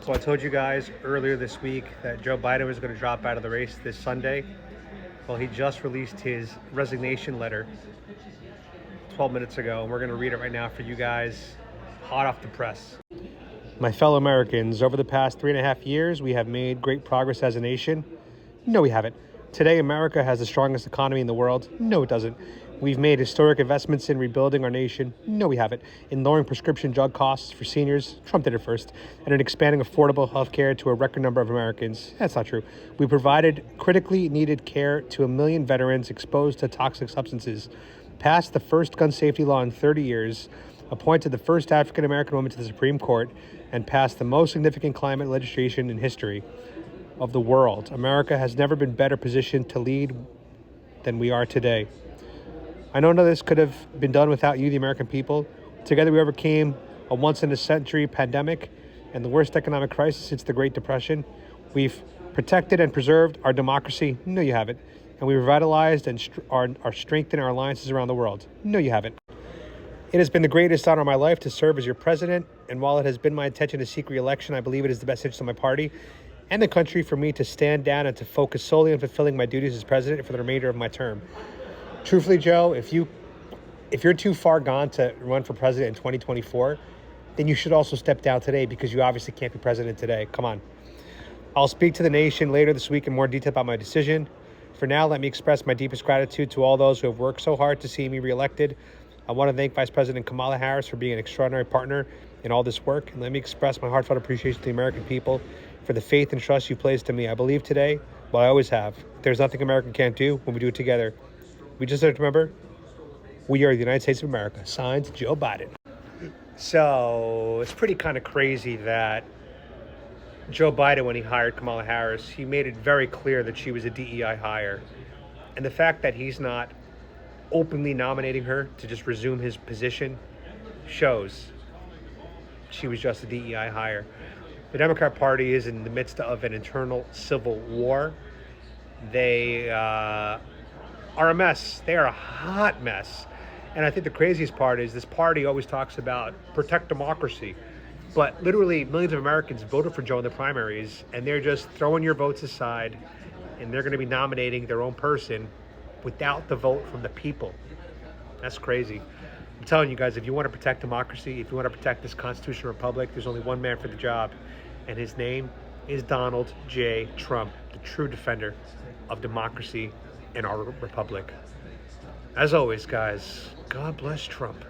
So I told you guys earlier this week that Joe Biden was going to drop out of the race this Sunday. Well, he just released his resignation letter 12 minutes ago, and we're going to read it right now for you guys, hot off the press. My fellow Americans, over the past 3.5 years, we have made great progress as a nation. No, we haven't. Today, America has the strongest economy in the world. No, it doesn't. We've made historic investments in rebuilding our nation. No, we haven't. In lowering prescription drug costs for seniors. Trump did it first. And in expanding affordable health care to a record number of Americans. That's not true. We provided critically needed care to 1 million veterans exposed to toxic substances. Passed the first gun safety law in 30 years. Appointed the first African American woman to the Supreme Court. And passed the most significant climate legislation in history of the world. America has never been better positioned to lead than we are today. I know none of this could have been done without you, the American people. Together we overcame a once-in-a-century pandemic and the worst economic crisis since the Great Depression. We've protected and preserved our democracy. No, you haven't. And we revitalized and are strengthened our alliances around the world. No, you haven't. It has been the greatest honor of my life to serve as your president, and while it has been my intention to seek re-election, I believe it is the best interest of my party and the country for me to stand down and to focus solely on fulfilling my duties as president for the remainder of my term. Truthfully, Joe, if you're too far gone to run for president in 2024, then you should also step down today because you obviously can't be president today. Come on. I'll speak to the nation later this week in more detail about my decision. For now, let me express my deepest gratitude to all those who have worked so hard to see me reelected. I want to thank Vice President Kamala Harris for being an extraordinary partner in all this work. And let me express my heartfelt appreciation to the American people for the faith and trust you placed in me. I believe today, well, I always have, there's nothing America can't do when we do it together. We just have to remember, we are the United States of America. Signed, Joe Biden. So it's pretty kind of crazy that Joe Biden, when he hired Kamala Harris, he made it very clear that she was a DEI hire. And the fact that he's not openly nominating her to just resume his position shows she was just a DEI hire. The Democrat Party is in the midst of an internal civil war. They are a mess. They are a hot mess. And I think the craziest part is this party always talks about protect democracy. But literally millions of Americans voted for Joe in the primaries, and they're just throwing your votes aside, and they're going to be nominating their own person without the vote from the people. That's crazy. I'm telling you guys, if you want to protect democracy, if you want to protect this constitutional republic, there's only one man for the job, and his name is Donald J. Trump, the true defender of democracy in our republic. As always, guys, God bless Trump.